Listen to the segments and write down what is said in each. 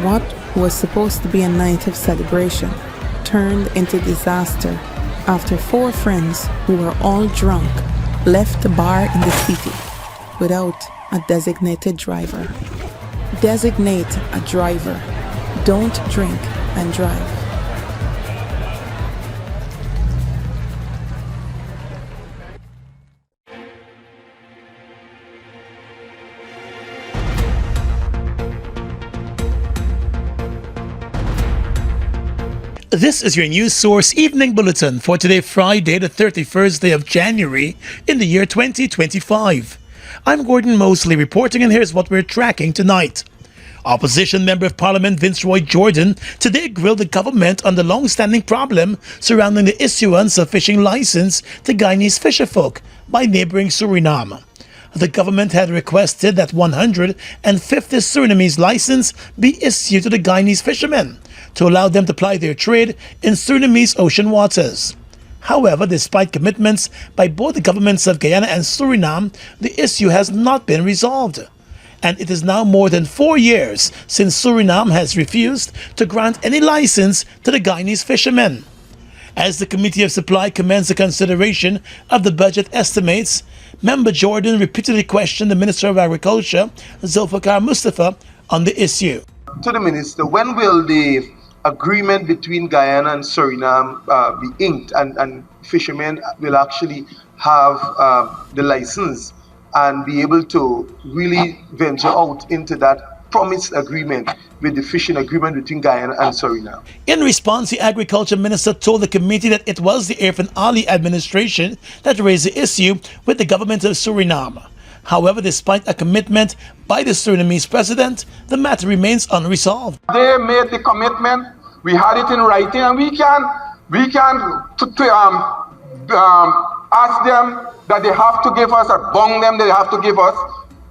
What was supposed to be a night of celebration turned into disaster after 4 friends who were all drunk left the bar in the city without a designated driver. Designate a driver. Don't drink and drive. This is your news source evening bulletin for today, Friday, the 31st day of January in the year 2025. I'm Gordon Mosley reporting, and here's what we're tracking tonight. Opposition Member of Parliament Vince Roy Jordan today grilled the government on the long-standing problem surrounding the issuance of fishing license to Guyanese fisherfolk by neighboring Suriname. The government had requested that 150 Surinamese license be issued to the Guyanese fishermen to allow them to ply their trade in Surinamese ocean waters. However, despite commitments by both the governments of Guyana and Suriname, the issue has not been resolved. And it is now more than 4 years since Suriname has refused to grant any license to the Guyanese fishermen. As the Committee of Supply commenced the consideration of the budget estimates, Member Jordan repeatedly questioned the Minister of Agriculture, Zulfikar Mustafa, on the issue. To the Minister, when will the agreement between Guyana and Suriname be inked and fishermen will actually have the license and be able to really venture out into that promised agreement with the fishing agreement between Guyana and Suriname? In response, the Agriculture Minister told the committee that it was the Irfan Ali administration that raised the issue with the government of Suriname. However, despite a commitment by the Surinamese president, the matter remains unresolved. They made the commitment, we had it in writing, and we can ask them that they have to give us, or bong them that they have to give us.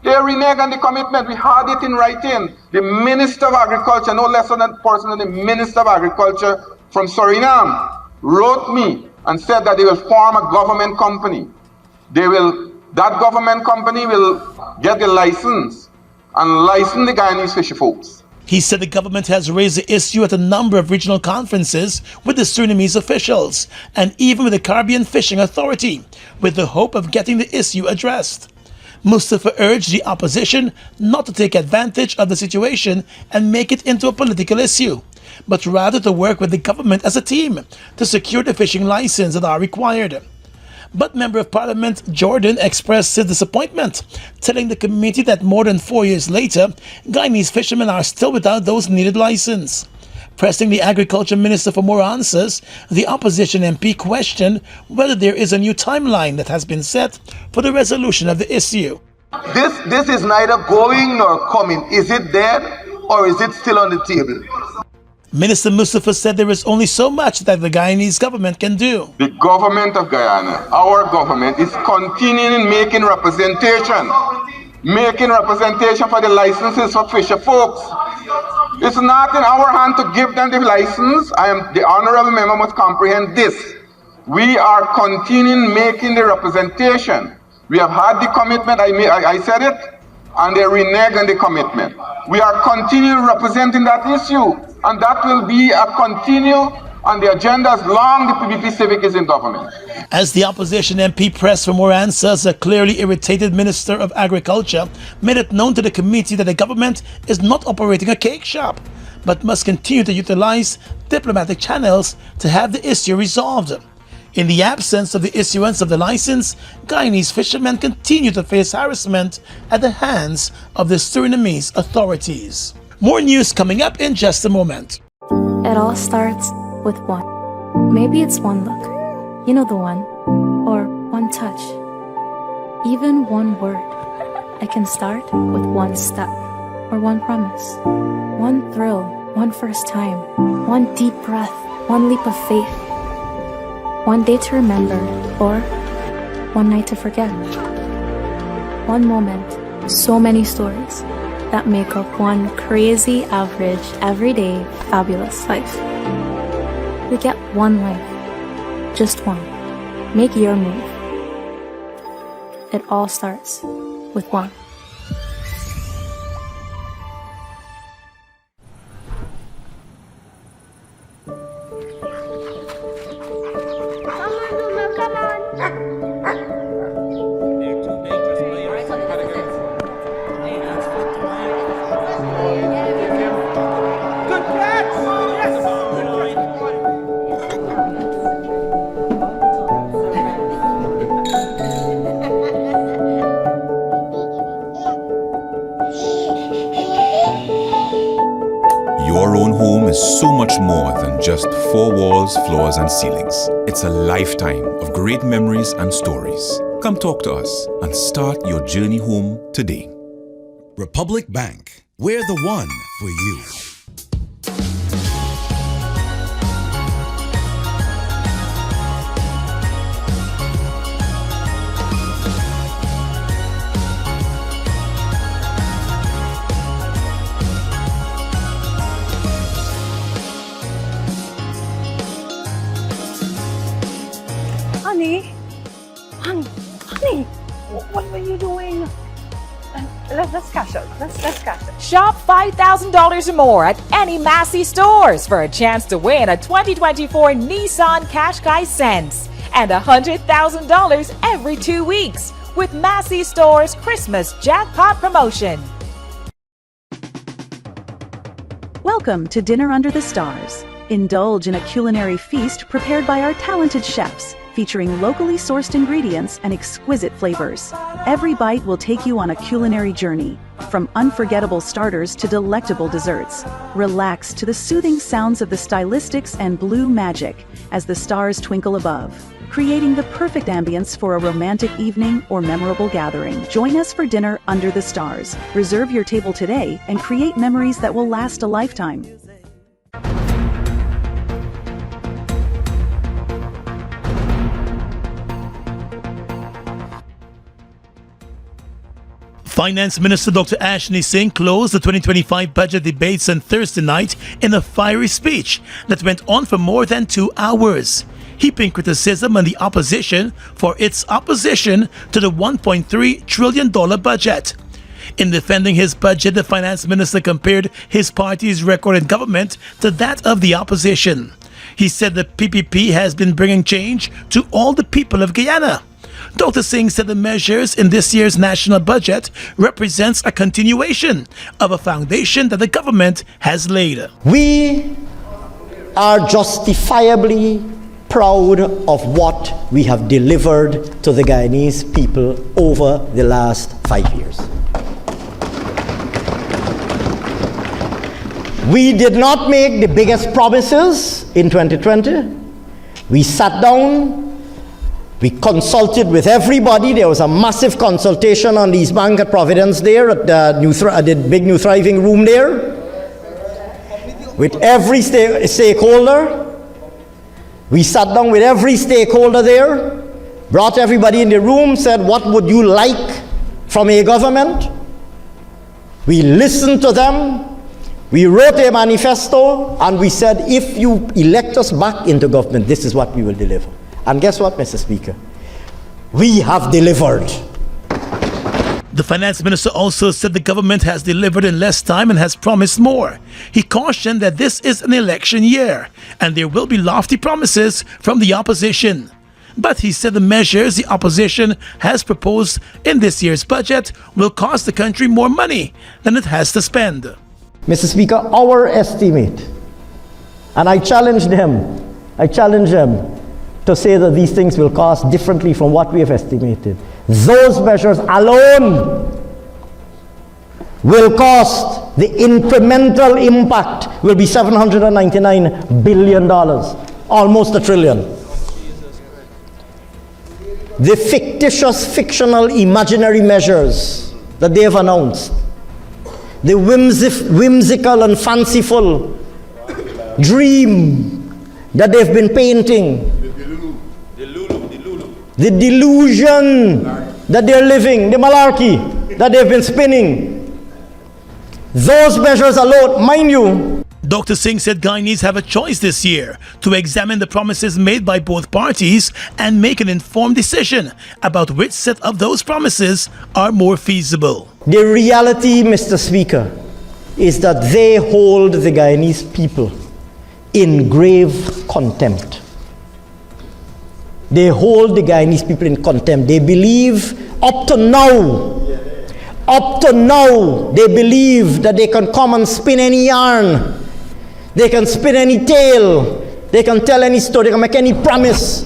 They renege on the commitment. We had it in writing. The Minister of Agriculture, no less than a person than the Minister of Agriculture from Suriname, wrote me and said that they will form a government company. That government company will get the license and license the Guyanese fisher folks. He said the government has raised the issue at a number of regional conferences with the Surinamese officials and even with the Caribbean Fishing Authority, with the hope of getting the issue addressed. Mustafa urged the opposition not to take advantage of the situation and make it into a political issue, but rather to work with the government as a team to secure the fishing license that are required. But Member of Parliament Jordan expressed his disappointment, telling the committee that more than 4 years later, Guyanese fishermen are still without those needed license. Pressing the Agriculture Minister for more answers, the opposition MP questioned whether there is a new timeline that has been set for the resolution of the issue. This is neither going nor coming. Is it dead or is it still on the table? Minister Mustafa said there is only so much that the Guyanese government can do. The government of Guyana, our government, is continuing making representation for the licenses for fisher folks. It's not in our hand to give them the license. The honorable member must comprehend this. We are continuing making the representation. We have had the commitment, I said it, and they renege on the commitment. We are continuing representing that issue, and that will be a continue on the agenda as long the PBP Civic is in government. As the opposition MP pressed for more answers, a clearly irritated Minister of Agriculture made it known to the committee that the government is not operating a cake shop, but must continue to utilize diplomatic channels to have the issue resolved. In the absence of the issuance of the license, Guyanese fishermen continue to face harassment at the hands of the Surinamese authorities. More news coming up in just a moment. It all starts with one. Maybe it's one look, you know the one, or one touch, even one word. It can start with one step, or one promise, one thrill, one first time, one deep breath, one leap of faith, one day to remember, or one night to forget. One moment, so many stories that make up one crazy, average, everyday, fabulous life. We get one life, just one. Make your move. It all starts with one. Your own home is so much more than just four walls, floors, and ceilings. It's a lifetime of great memories and stories. Come talk to us and start your journey home today. Republic Bank, we're the one for you. Honey, what were you doing? Let's cash out. Let's cash out. Shop $5,000 or more at any Massey stores for a chance to win a 2024 Nissan Qashqai Sense and $100,000 every 2 weeks with Massey Stores Christmas Jackpot Promotion. Welcome to Dinner Under the Stars. Indulge in a culinary feast prepared by our talented chefs, featuring locally sourced ingredients and exquisite flavors. Every bite will take you on a culinary journey, from unforgettable starters to delectable desserts. Relax to the soothing sounds of the stylistics and blue magic as the stars twinkle above, creating the perfect ambience for a romantic evening or memorable gathering. Join us for Dinner Under the Stars. Reserve your table today and create memories that will last a lifetime. Finance Minister Dr. Ashley Singh closed the 2025 budget debates on Thursday night in a fiery speech that went on for more than 2 hours, heaping criticism on the opposition for its opposition to the $1.3 trillion budget. In defending his budget, the finance minister compared his party's record in government to that of the opposition. He said the PPP has been bringing change to all the people of Guyana. Dr. Singh said the measures in this year's national budget represents a continuation of a foundation that the government has laid. We are justifiably proud of what we have delivered to the Guyanese people over the last 5 years. We did not make the biggest promises in 2020. We sat down. We consulted with everybody. There was a massive consultation on the East Bank at Providence there at the big New Thriving room there. With every stakeholder. We sat down with every stakeholder there, brought everybody in the room, said, what would you like from a government? We listened to them. We wrote a manifesto and we said, if you elect us back into government, this is what we will deliver. And guess what, Mr. Speaker? We have delivered. The finance minister also said the government has delivered in less time and has promised more. He cautioned that this is an election year and there will be lofty promises from the opposition. But he said the measures the opposition has proposed in this year's budget will cost the country more money than it has to spend. Mr. Speaker, our estimate, and I challenge them to say that these things will cost differently from what we have estimated. Those measures alone will cost, the incremental impact will be $799 billion, almost $1 trillion. The fictitious, fictional, imaginary measures that they have announced, the whimsical and fanciful dream that they've been painting, the delusion that they're living, the malarkey that they've been spinning, those measures alone, mind you. Dr. Singh said Guyanese have a choice this year to examine the promises made by both parties and make an informed decision about which set of those promises are more feasible. The reality, Mr. Speaker, is that they hold the Guyanese people in grave contempt. They hold the Guyanese people in contempt. They believe up to now, they believe that they can come and spin any yarn. They can spin any tale. They can tell any story. They can make any promise.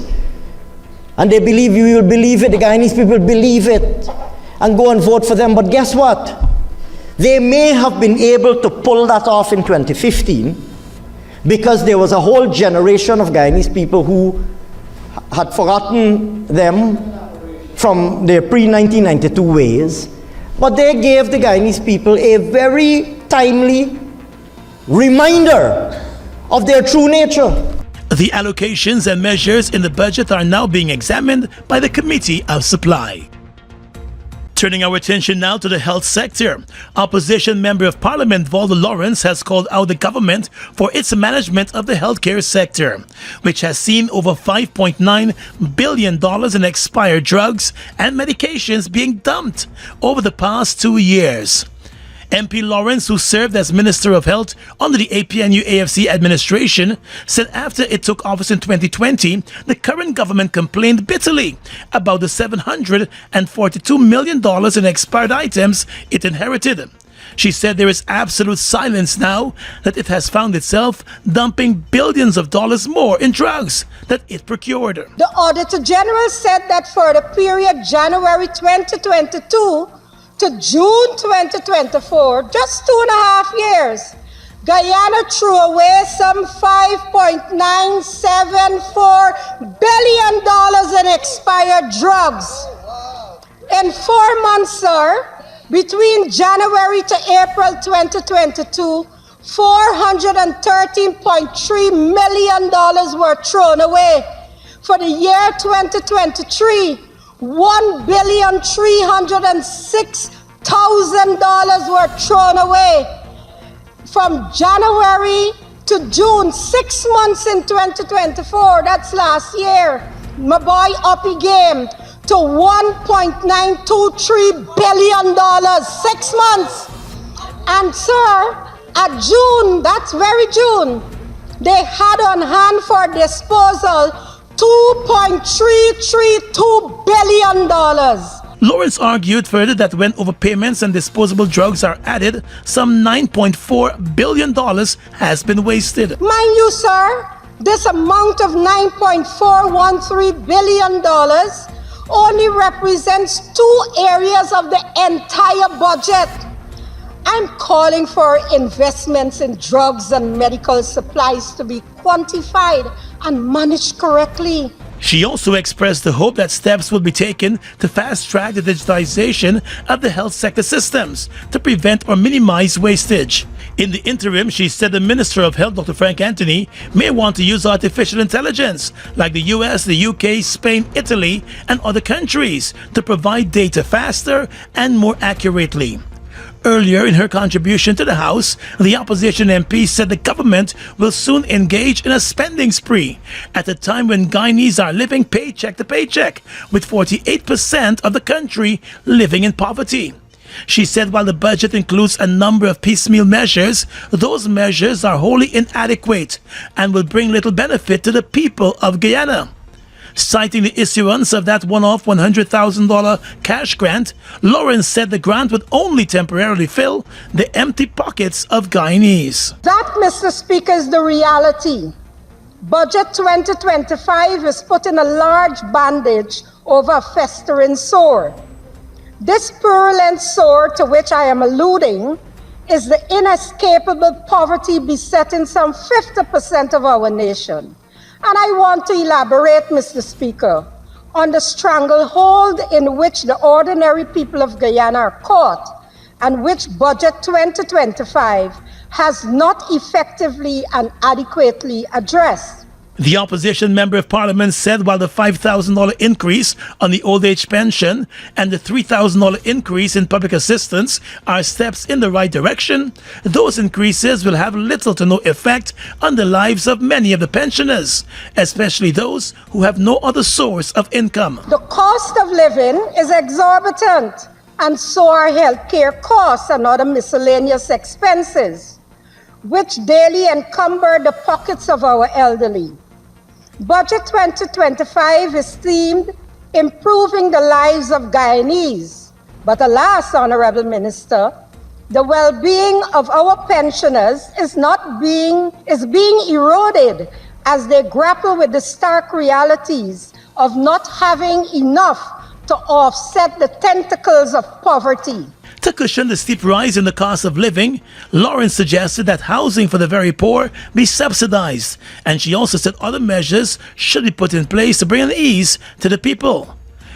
And they believe you will believe it. The Guyanese people believe it and go and vote for them. But guess what? They may have been able to pull that off in 2015 because there was a whole generation of Guyanese people who had forgotten them from their pre-1992 ways. But they gave the Guyanese people a very timely reminder of their true nature. The allocations and measures in the budget are now being examined by the Committee of Supply. Turning our attention now to the health sector. Opposition Member of Parliament Waldo Lawrence has called out the government for its management of the healthcare sector, which has seen over $5.9 billion in expired drugs and medications being dumped over the past 2 years. MP Lawrence, who served as Minister of Health under the APNU-AFC administration, said after it took office in 2020, the current government complained bitterly about the $742 million in expired items it inherited. She said there is absolute silence now that it has found itself dumping billions of dollars more in drugs that it procured. The Auditor General said that for the period January 2022 to June 2024, just 2.5 years, Guyana threw away some $5.974 billion in expired drugs. In 4 months, sir, between January to April 2022, $413.3 million were thrown away. For the year 2023, $1,306,000 were thrown away. From January to June, 6 months in 2024, that's last year, my boy uppy game to $1.923 billion, 6 months. And sir, at June, that's very June, they had on hand for disposal $2.332 billion. Lawrence argued further that when overpayments and disposable drugs are added, some $9.4 billion has been wasted. Mind you, sir, this amount of $9.413 billion only represents 2 areas of the entire budget. I'm calling for investments in drugs and medical supplies to be quantified and managed correctly. She also expressed the hope that steps will be taken to fast-track the digitization of the health sector systems to prevent or minimize wastage. In the interim, she said the Minister of Health, Dr. Frank Anthony, may want to use artificial intelligence like the US, the UK, Spain, Italy, and other countries to provide data faster and more accurately. Earlier in her contribution to the House, the opposition MP said the government will soon engage in a spending spree at a time when Guyanese are living paycheck to paycheck, with 48% of the country living in poverty. She said while the budget includes a number of piecemeal measures, those measures are wholly inadequate and will bring little benefit to the people of Guyana. Citing the issuance of that one-off $100,000 cash grant, Lawrence said the grant would only temporarily fill the empty pockets of Guyanese. That, Mr. Speaker, is the reality. Budget 2025 is putting a large bandage over a festering sore. This purulent sore to which I am alluding is the inescapable poverty besetting some 50% of our nation. And I want to elaborate, Mr. Speaker, on the stranglehold in which the ordinary people of Guyana are caught and which Budget 2025 has not effectively and adequately addressed. The opposition member of parliament said while the $5,000 increase on the old age pension and the $3,000 increase in public assistance are steps in the right direction, those increases will have little to no effect on the lives of many of the pensioners, especially those who have no other source of income. The cost of living is exorbitant, and so are healthcare costs and other miscellaneous expenses, which daily encumber the pockets of our elderly. Budget 2025 is themed improving the lives of Guyanese. But alas, Honorable Minister, the well-being of our pensioners is being eroded as they grapple with the stark realities of not having enough to offset the tentacles of poverty. To cushion the steep rise in the cost of living, Lawrence suggested that housing for the very poor be subsidized, and she also said other measures should be put in place to bring an ease to the people.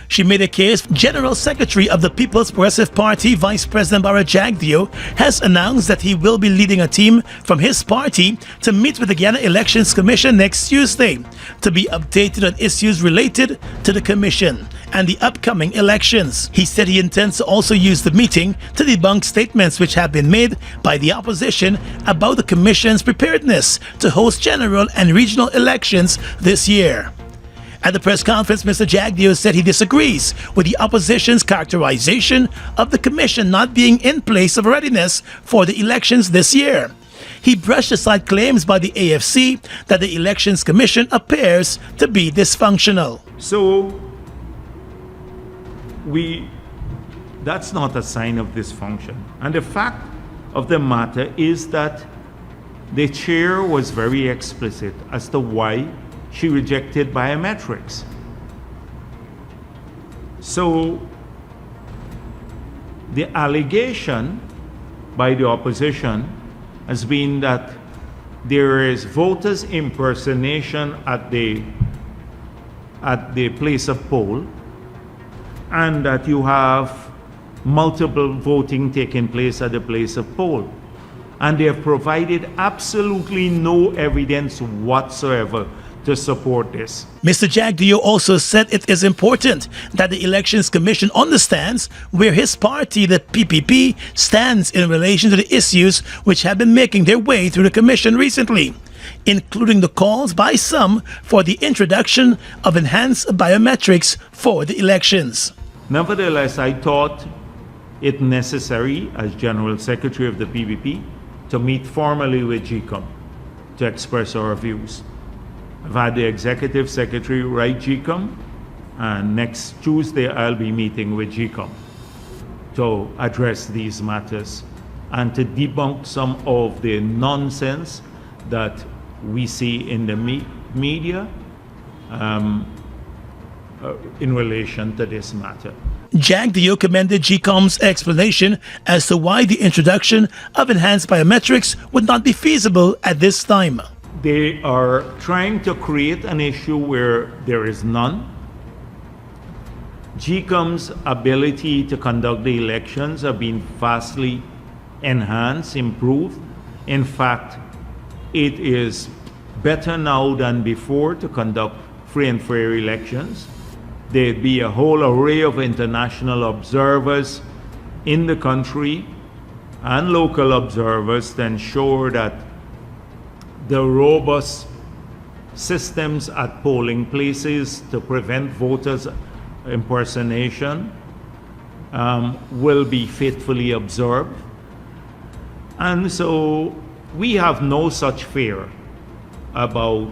She made a case. General Secretary of the People's Progressive Party, Vice President Bara Jagdeo, has announced that he will be leading a team from his party to meet with the Guyana Elections Commission next Tuesday to be updated on issues related to the commission and the upcoming elections. He said he intends to also use the meeting to debunk statements which have been made by the opposition about the commission's preparedness to host general and regional elections this year. At the press conference, Mr. Jagdeo said he disagrees with the opposition's characterization of the commission not being in place of readiness for the elections this year. He brushed aside claims by the AFC that the Elections Commission appears to be dysfunctional. So, that's not a sign of dysfunction. And the fact of the matter is that the chair was very explicit as to why she rejected biometrics. So the allegation by the opposition has been that there is voters impersonation at the place of poll, and that you have multiple voting taking place at the place of poll. And they have provided absolutely no evidence whatsoever to support this. Mr. Jagdeo also said it is important that the Elections Commission understands where his party, the PPP, stands in relation to the issues which have been making their way through the commission recently, including the calls by some for the introduction of enhanced biometrics for the elections. Nevertheless, I thought it necessary as General Secretary of the PPP to meet formally with GCOM to express our views. I've had the Executive Secretary write GCOM, and next Tuesday I'll be meeting with GCOM to address these matters and to debunk some of the nonsense that we see in the media in relation to this matter. Jagdeo commended GCOM's explanation as to why the introduction of enhanced biometrics would not be feasible at this time. They are trying to create an issue where there is none. GCOM's ability to conduct the elections have been vastly enhanced, improved. In fact, it is better now than before to conduct free and fair elections. There'd be a whole array of international observers in the country and local observers to ensure that the robust systems at polling places to prevent voters impersonation will be faithfully observed. And so we have no such fear about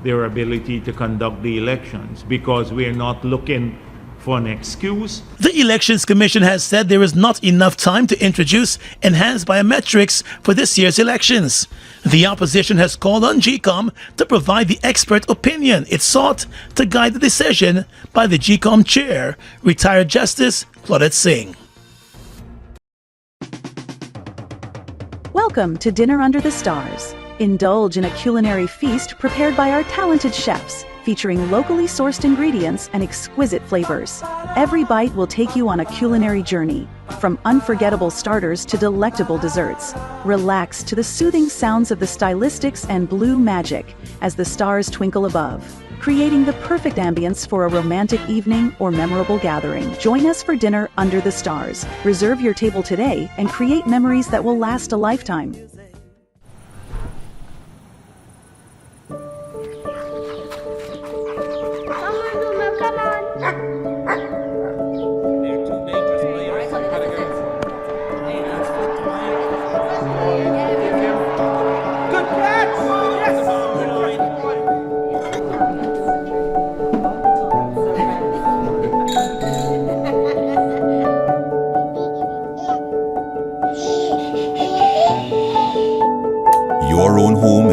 their ability to conduct the elections because we are not looking for an excuse. The Elections Commission has said there is not enough time to introduce enhanced biometrics for this year's elections. The opposition has called on GCOM to provide the expert opinion it sought to guide the decision by the GCOM chair, retired Justice Claudette Singh. Welcome to Dinner Under the Stars. Indulge in a culinary feast prepared by our talented chefs, featuring locally sourced ingredients and exquisite flavors. Every bite will take you on a culinary journey, from unforgettable starters to delectable desserts. Relax to the soothing sounds of the stylistics and blue magic as the stars twinkle above, creating the perfect ambience for a romantic evening or memorable gathering. Join us for Dinner Under the Stars. Reserve your table today and create memories that will last a lifetime.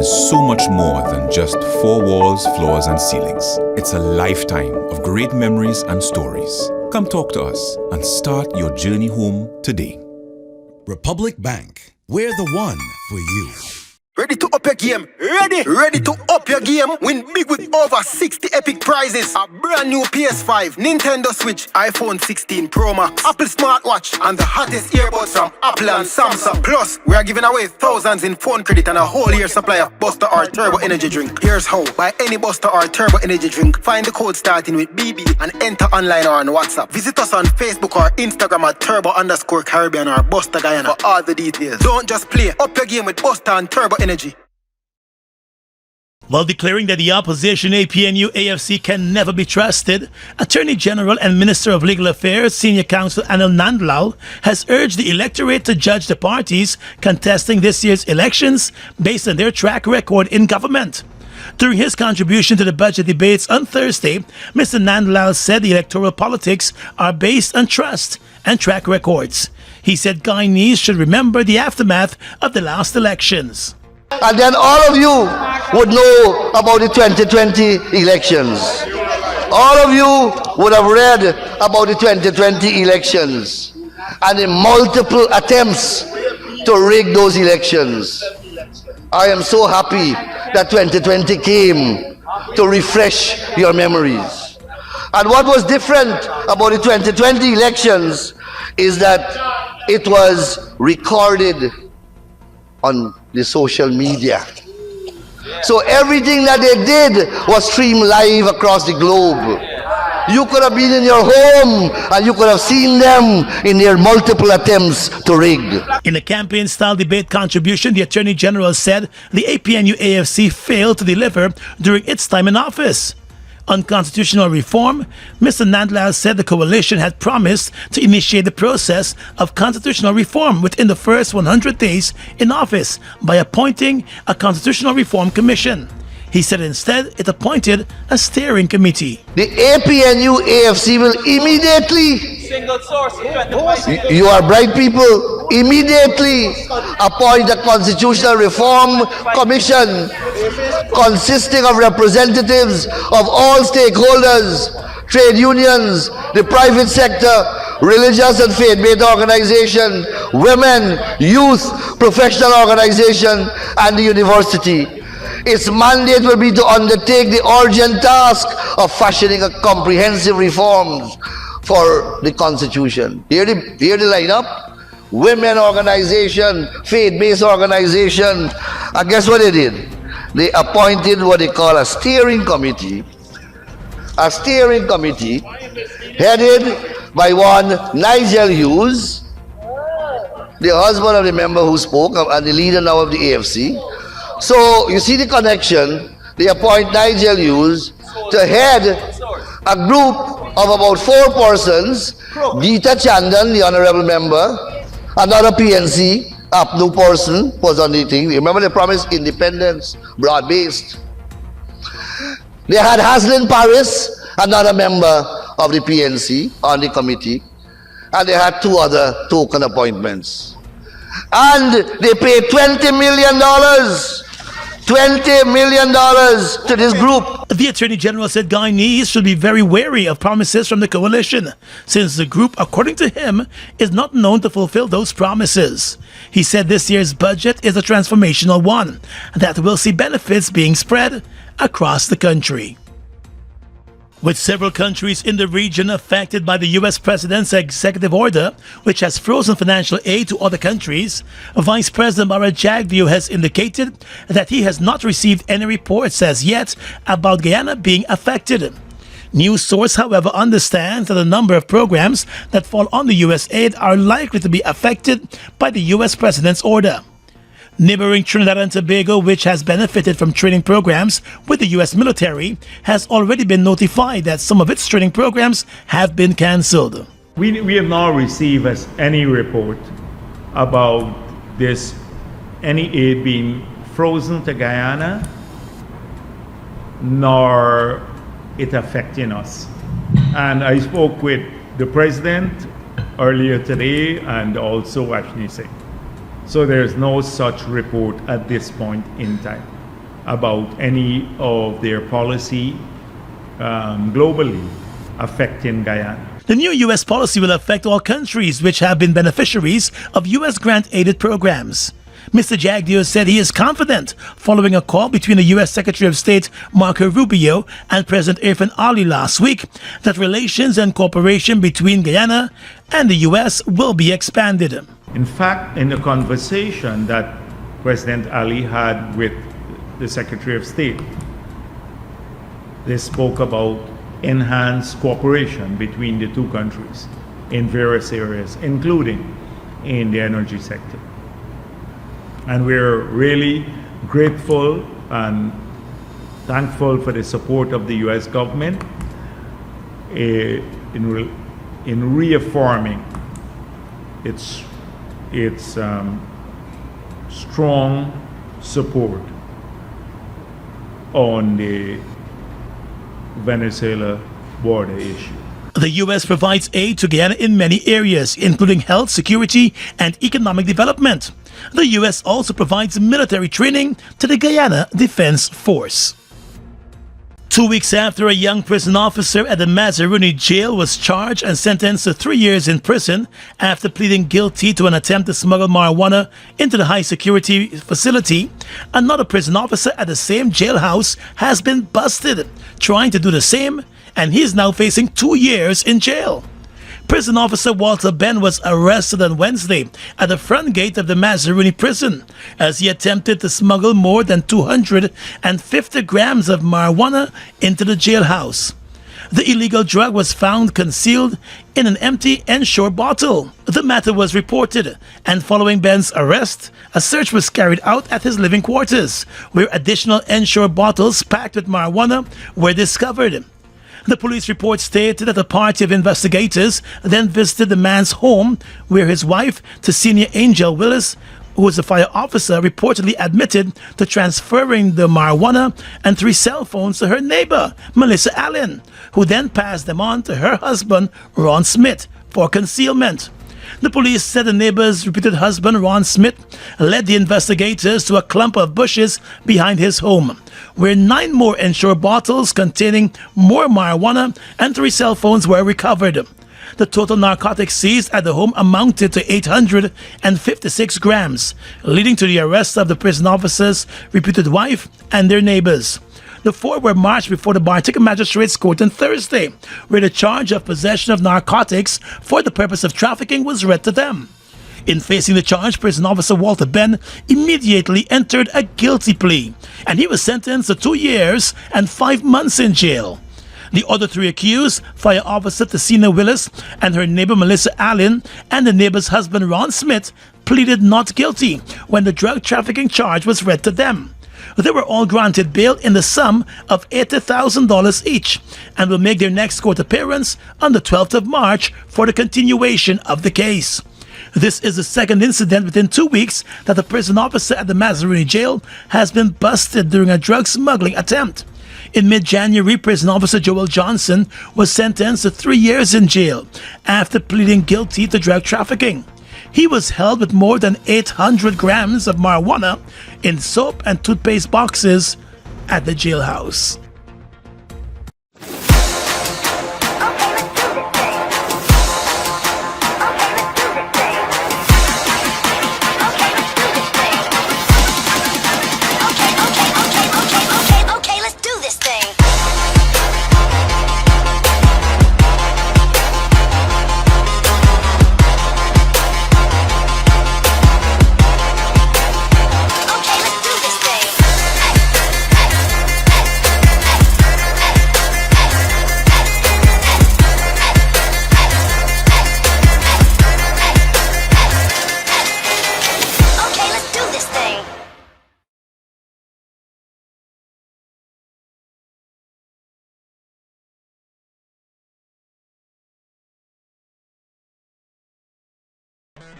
is so much more than just four walls, floors, and ceilings. It's a lifetime of great memories and stories. Come talk to us and start your journey home today. Republic Bank, we're the one for you. Ready to up your game? Ready to up your game? Win big with over 60 epic prizes. A brand new PS5, Nintendo Switch, iPhone 16 Pro Max, Apple smartwatch, and the hottest earbuds from Apple and Samsung. Plus, we are giving away thousands in phone credit and a whole year supply of Buster or Turbo Energy drink. Here's how. Buy any Buster or Turbo Energy drink, find the code starting with BB and enter online or on WhatsApp. Visit us on Facebook or Instagram at Turbo_Caribbean or Buster Guyana for all the details. Don't just play. Up your game with Buster and Turbo Energy. While declaring that the opposition APNU AFC can never be trusted, Attorney General and Minister of Legal Affairs Senior Counsel Anil Nandlal has urged the electorate to judge the parties contesting this year's elections based on their track record in government. During his contribution to the budget debates on Thursday, Mr. Nandlal said the electoral politics are based on trust and track records. He said Guyanese should remember the aftermath of the last elections. And then all of you would know about the 2020 elections. All of you would have read about the 2020 elections and the multiple attempts to rig those elections. I am so happy that 2020 came to refresh your memories. And what was different about the 2020 elections is that it was recorded on the social media. So everything that they did was streamed live across the globe. You could have been in your home and you could have seen them in their multiple attempts to rig. In a campaign-style debate contribution, the Attorney General said the APNU AFC failed to deliver during its time in office. On constitutional reform, Mr. Nandlal said the coalition had promised to initiate the process of constitutional reform within the first 100 days in office by appointing a constitutional reform commission. He said instead it appointed a steering committee. The APNU AFC will immediately, you are bright people, immediately appoint a constitutional reform commission consisting of representatives of all stakeholders, trade unions, the private sector, religious and faith-based organization, women, youth, professional organization, and the university. Its mandate will be to undertake the urgent task of fashioning a comprehensive reforms for the Constitution. Hear the lineup? Women organization, faith-based organization. And guess what they did? They appointed what they call a steering committee. A steering committee headed by one Nigel Hughes, the husband of the member who spoke and the leader now of the AFC. So you see the connection. They appoint Nigel Hughes to head a group of about 4 persons. Geeta Chandan, the honorable member, another PNC, APNU person was on the thing. Remember they promised independence, broad-based. They had Haslin Paris, another member of the PNC on the committee. And they had 2 other token appointments. And they paid $20 million. $20 million to this group. The Attorney General said Guyanese should be very wary of promises from the coalition, since the group, according to him, is not known to fulfill those promises. He said this year's budget is a transformational one that will see benefits being spread across the country. With several countries in the region affected by the U.S. President's executive order, which has frozen financial aid to other countries, Vice President Maura Jagdeo has indicated that he has not received any reports as yet about Guyana being affected. News source, however, understands that a number of programs that fall under U.S. aid are likely to be affected by the U.S. President's order. Neighboring Trinidad and Tobago, which has benefited from training programs with the U.S. military, has already been notified that some of its training programs have been cancelled. We have not received any report about this, any aid being frozen to Guyana, nor it affecting us. And I spoke with the President earlier today and also Ashley Singh. So there's no such report at this point in time. about any of their policy globally affecting Guyana. The new U.S. policy will affect all countries which have been beneficiaries of U.S. grant-aided programs. Mr. Jagdeo said he is confident, following a call between the U.S. Secretary of State Marco Rubio and President Irfan Ali last week, that relations and cooperation between Guyana and the U.S. will be expanded. In fact, in the conversation that President Ali had with the Secretary of State, they spoke about enhanced cooperation between the two countries in various areas, including in the energy sector. And we're really grateful and thankful for the support of the U.S. government in reaffirming its strong support on the Venezuela border issue. The U.S. provides aid to Guyana in many areas, including health, security, and economic development. The U.S. also provides military training to the Guyana Defense Force. 2 weeks after a young prison officer at the Mazaruni jail was charged and sentenced to 3 years in prison after pleading guilty to an attempt to smuggle marijuana into the high-security facility, another prison officer at the same jailhouse has been busted trying to do the same, and he is now facing 2 years in jail. Prison officer Walter Ben was arrested on Wednesday at the front gate of the Mazaruni prison as he attempted to smuggle more than 250 grams of marijuana into the jailhouse. The illegal drug was found concealed in an empty Ensure bottle. The matter was reported, and following Ben's arrest, a search was carried out at his living quarters, where additional Ensure bottles packed with marijuana were discovered. The police report stated that a party of investigators then visited the man's home, where his wife, Tessenia Angel Willis, who was a fire officer, reportedly admitted to transferring the marijuana and 3 cell phones to her neighbor, Melissa Allen, who then passed them on to her husband, Ron Smith, for concealment. The police said the neighbor's reputed husband, Ron Smith, led the investigators to a clump of bushes behind his home, where 9 more Ensure bottles containing more marijuana and 3 cell phones were recovered. The total narcotics seized at the home amounted to 856 grams, leading to the arrest of the prison officer's reputed wife and their neighbors. The 4 were marched before the Bartica Magistrates Court on Thursday, where the charge of possession of narcotics for the purpose of trafficking was read to them. In facing the charge, prison officer Walter Ben immediately entered a guilty plea, and he was sentenced to 2 years and 5 months in jail. The other 3 accused, fire officer Tessenia Willis and her neighbor Melissa Allen and the neighbor's husband Ron Smith, pleaded not guilty when the drug trafficking charge was read to them. They were all granted bail in the sum of $80,000 each and will make their next court appearance on the 12th of March for the continuation of the case. This is the second incident within 2 weeks that a prison officer at the Mazaruni jail has been busted during a drug smuggling attempt. In mid-January, prison officer Joel Johnson was sentenced to 3 years in jail after pleading guilty to drug trafficking. He was held with more than 800 grams of marijuana in soap and toothpaste boxes at the jailhouse.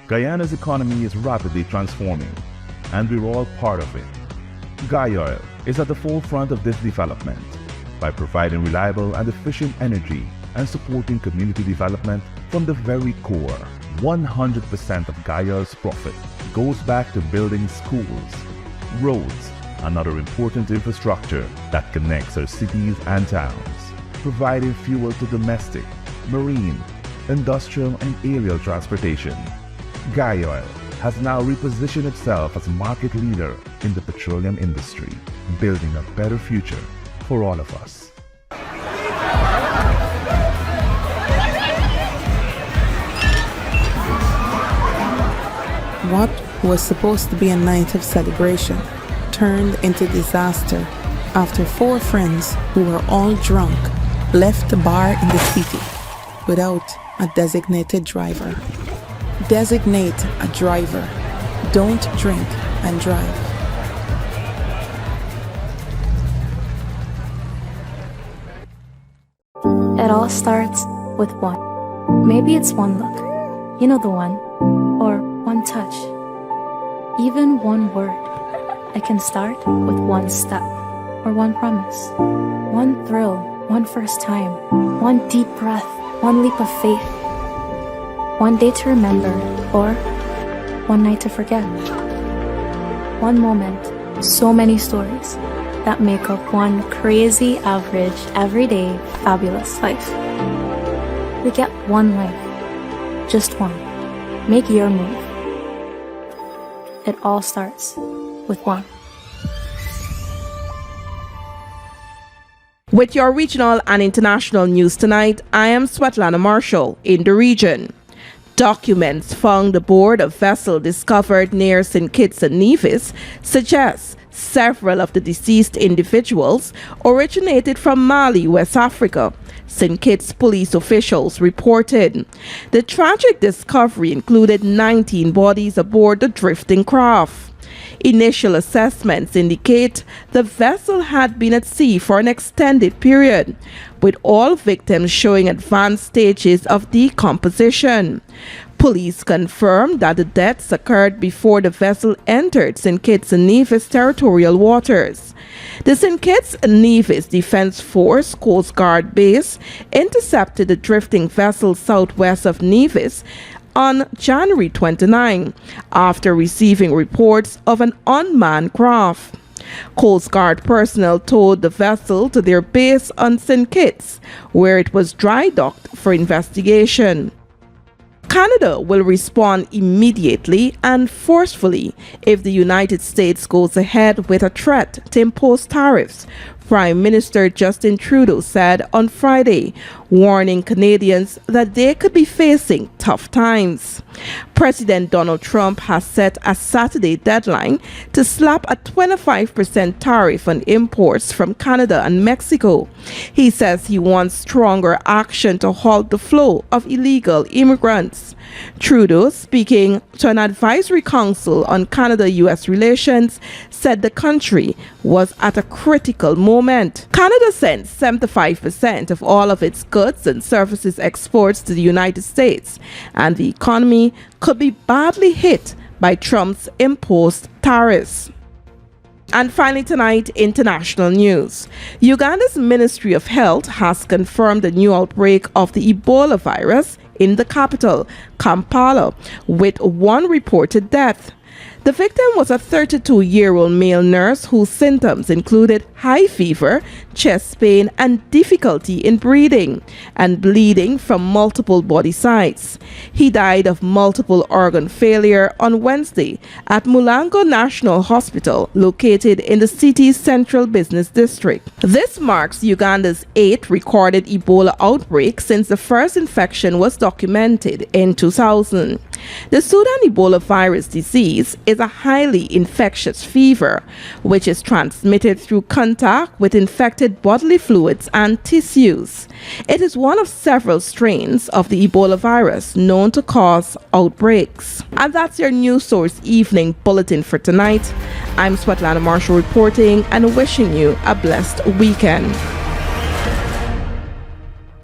Guyana's economy is rapidly transforming, and we're all part of it. Guyoil is at the forefront of this development by providing reliable and efficient energy and supporting community development from the very core. 100% of Guyoil's profit goes back to building schools, roads, another important infrastructure that connects our cities and towns, providing fuel to domestic, marine, industrial, and aerial transportation. Guyana has now repositioned itself as a market leader in the petroleum industry, building a better future for all of us. What was supposed to be a night of celebration turned into disaster after 4 friends who were all drunk left the bar in the city without a designated driver. Designate a driver. Don't drink and drive. It all starts with one. Maybe it's one look. You know the one. Or one touch. Even one word. It can start with one step. Or one promise. One thrill. One first time. One deep breath. One leap of faith. One day to remember. Or one night to forget. One moment. So many stories that make up one crazy, average, everyday, fabulous life. We get one life. Just one. Make your move. It all starts with one. With your regional and international news tonight, I am Svetlana Marshall in the region. Documents found aboard a vessel discovered near St. Kitts and Nevis suggest several of the deceased individuals originated from Mali, West Africa, St. Kitts police officials reported. The tragic discovery included 19 bodies aboard the drifting craft. Initial assessments indicate the vessel had been at sea for an extended period, with all victims showing advanced stages of decomposition. Police confirmed that the deaths occurred before the vessel entered St. Kitts and Nevis territorial waters. The St. Kitts and Nevis Defense Force Coast Guard base intercepted the drifting vessel southwest of Nevis on January 29 after receiving reports of an unmanned craft. Coast Guard personnel towed the vessel to their base on St. Kitts, where it was dry docked for investigation. Canada will respond immediately and forcefully if the United States goes ahead with a threat to impose tariffs, Prime Minister Justin Trudeau said on Friday, warning Canadians that they could be facing tough times. President Donald Trump has set a Saturday deadline to slap a 25% tariff on imports from Canada and Mexico. He says he wants stronger action to halt the flow of illegal immigrants. Trudeau, speaking to an advisory council on Canada-US relations, said the country was at a critical moment. Canada sends 75% of all of its goods and services exports to the United States, and the economy could be badly hit by Trump's imposed tariffs. And finally tonight, international news. Uganda's Ministry of Health has confirmed a new outbreak of the Ebola virus in the capital, Kampala, with one reported death. The victim was a 32-year-old male nurse whose symptoms included high fever, chest pain, and difficulty in breathing, and bleeding from multiple body sites. He died of multiple organ failure on Wednesday at Mulango National Hospital, located in the city's central business district. This marks Uganda's 8th recorded Ebola outbreak since the first infection was documented in 2000. The Sudan Ebola virus disease is a highly infectious fever, which is transmitted through contact with infected bodily fluids and tissues. It is one of several strains of the Ebola virus known to cause outbreaks. And that's your News Source Evening Bulletin for tonight. I'm Svetlana Marshall reporting and wishing you a blessed weekend.